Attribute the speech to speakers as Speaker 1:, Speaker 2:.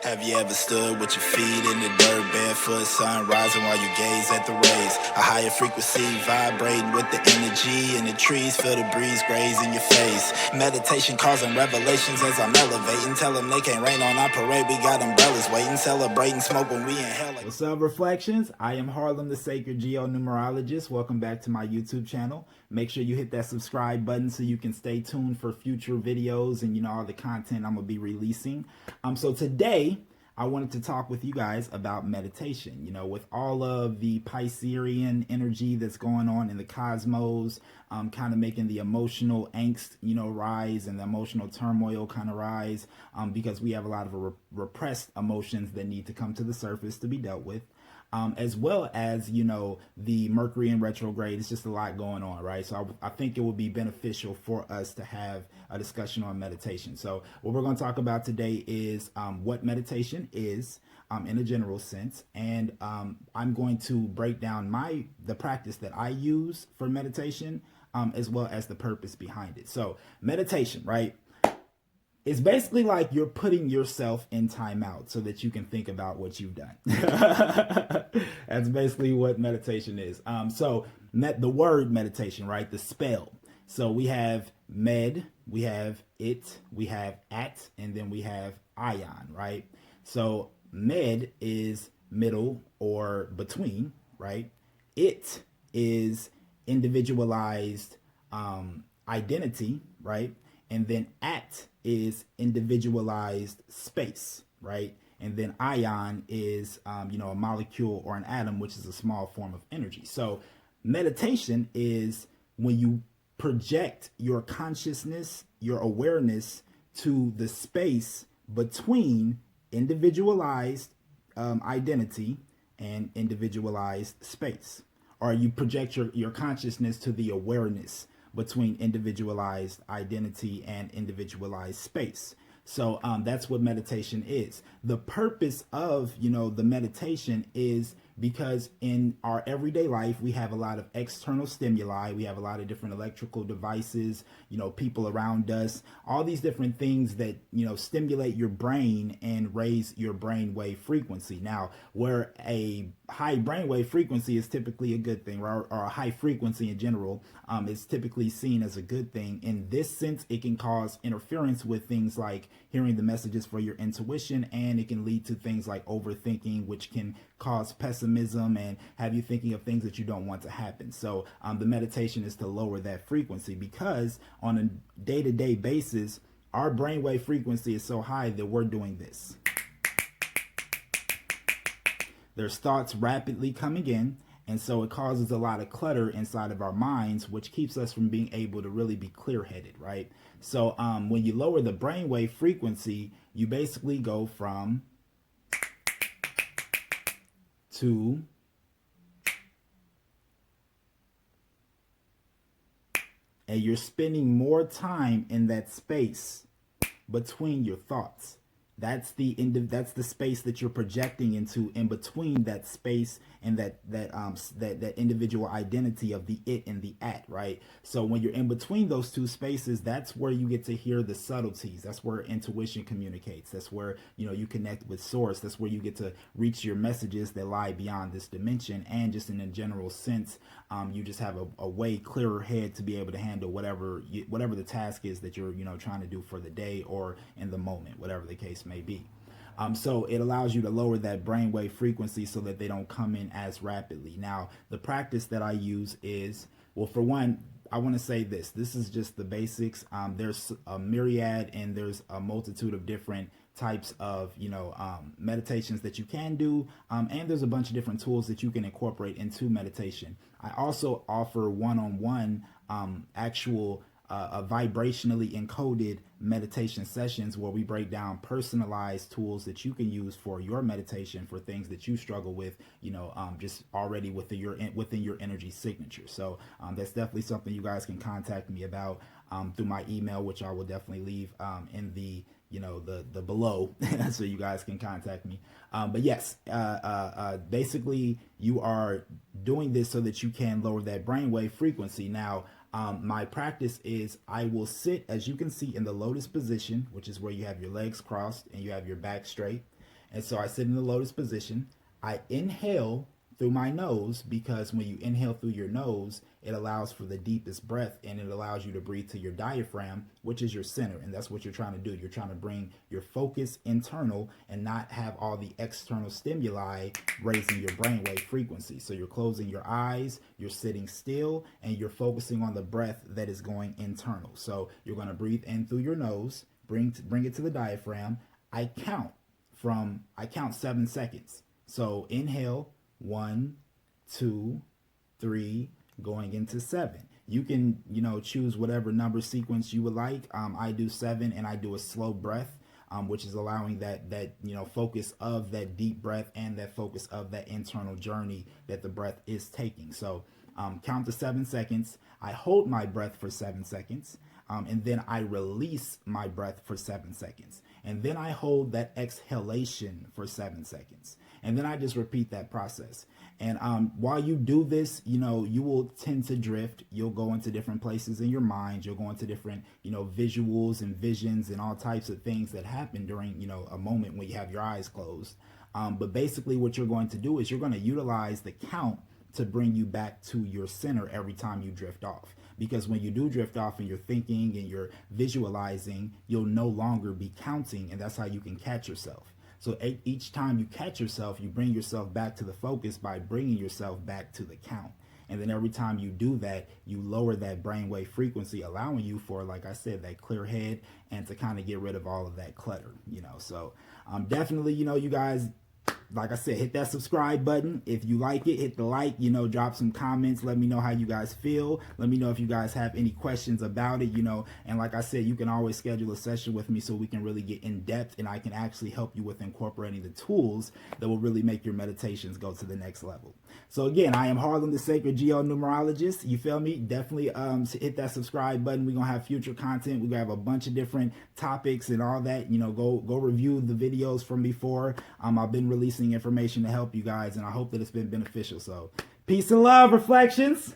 Speaker 1: Have you ever stood with your feet in the dirt, barefoot, sun rising while you gaze at the rays? A higher frequency vibrating with the energy in the trees, feel the breeze graze in your face. Meditation causing revelations as I'm elevating. Tell them they can't rain on our parade, we got umbrellas waiting. Celebrating smoke when we inhale it. What's up, Reflections? I am Harlem, the Sacred Geonumerologist. Welcome back to my YouTube channel. Make sure you hit that subscribe button so you can stay tuned for future videos and all the content I'm gonna be releasing. So today I wanted to talk with you guys about meditation. With all of the Piscean energy that's going on in the cosmos, kind of making the emotional angst, rise, and the emotional turmoil kind of rise, because we have a lot of repressed emotions that need to come to the surface to be dealt with. As well as, the Mercury in retrograde. It's just a lot going on, right? So I think it would be beneficial for us to have a discussion on meditation. So what we're going to talk about today is what meditation is in a general sense. And I'm going to break down the practice that I use for meditation, as well as the purpose behind it. So meditation, right? It's basically like you're putting yourself in timeout so that you can think about what you've done. That's basically what meditation is. The word meditation, right? The spell. So we have med, we have it, we have at, and then we have ion, right? So med is middle or between, right? It is individualized identity, right? And then at is individualized space, right? And then ion is, a molecule or an atom, which is a small form of energy. So meditation is when you project your consciousness, your awareness to the space between individualized identity and individualized space. Or you project your consciousness to the awareness between individualized identity and individualized space. So that's what meditation is. The purpose of, the meditation is because in our everyday life, we have a lot of external stimuli. We have a lot of different electrical devices, people around us, all these different things that, stimulate your brain and raise your brainwave frequency. Now, where a high brainwave frequency is typically a good thing, or a high frequency in general is typically seen as a good thing. In this sense, it can cause interference with things like hearing the messages for your intuition, and it can lead to things like overthinking, which can cause pessimism and have you thinking of things that you don't want to happen. So the meditation is to lower that frequency, because on a day-to-day basis, our brainwave frequency is so high that we're doing this. There's thoughts rapidly coming in, and so it causes a lot of clutter inside of our minds, which keeps us from being able to really be clear-headed, right? So when you lower the brainwave frequency, you basically go from to and you're spending more time in that space between your thoughts. That's the space that you're projecting into, in between that space and that individual identity of the it and the at, right? So when you're in between those two spaces, that's where you get to hear the subtleties. That's where intuition communicates. That's where you connect with source. That's where you get to reach your messages that lie beyond this dimension. And just in a general sense, you just have a way clearer head to be able to handle whatever the task is that you're trying to do for the day or in the moment, whatever the case may be. So it allows you to lower that brainwave frequency so that they don't come in as rapidly. Now, the practice that I use is, well, for one, I want to say this is just the basics. There's a myriad and there's a multitude of different types of meditations that you can do, and there's a bunch of different tools that you can incorporate into meditation. I also offer one-on-one actual vibrationally encoded meditation sessions where we break down personalized tools that you can use for your meditation for things that you struggle with, just already within your energy signature. So that's definitely something you guys can contact me about through my email, which I will definitely leave in the the below so you guys can contact me. But yes, basically you are doing this so that you can lower that brainwave frequency. Now, my practice is I will sit, as you can see, in the lotus position, which is where you have your legs crossed and you have your back straight. And so I sit in the lotus position. I inhale through my nose, because when you inhale through your nose, it allows for the deepest breath, and it allows you to breathe to your diaphragm, which is your center. And that's what you're trying to do. You're trying to bring your focus internal and not have all the external stimuli raising your brainwave frequency. So you're closing your eyes, you're sitting still, and you're focusing on the breath that is going internal. So you're going to breathe in through your nose, bring it to the diaphragm. I count 7 seconds. So inhale, 1, 2, 3, going into 7. You can, choose whatever number sequence you would like. I do 7, and I do a slow breath, which is allowing that focus of that deep breath and that focus of that internal journey that the breath is taking. So count to 7 seconds. I hold my breath for 7 seconds. And then I release my breath for 7 seconds. And then I hold that exhalation for 7 seconds. And then I just repeat that process. And while you do this, you will tend to drift. You'll go into different places in your mind. You'll go into different, visuals and visions and all types of things that happen during, a moment when you have your eyes closed. But basically what you're going to do is you're going to utilize the count to bring you back to your center every time you drift off. Because when you do drift off and you're thinking and you're visualizing, you'll no longer be counting, and that's how you can catch yourself. So each time you catch yourself, you bring yourself back to the focus by bringing yourself back to the count. And then every time you do that, you lower that brainwave frequency, allowing you for, like I said, that clear head and to kind of get rid of all of that clutter, So definitely, you guys, like I said, hit that subscribe button. If you like it, hit the like, drop some comments. Let me know how you guys feel. Let me know if you guys have any questions about it, and like I said, you can always schedule a session with me so we can really get in depth, and I can actually help you with incorporating the tools that will really make your meditations go to the next level. So again, I am Harlem the Sacred Geonumerologist. You feel me? Definitely hit that subscribe button. We're going to have future content. We're going to have a bunch of different topics and all that. Go review the videos from before. I've been releasing information to help you guys, and I hope that it's been beneficial. So peace and love, Reflections.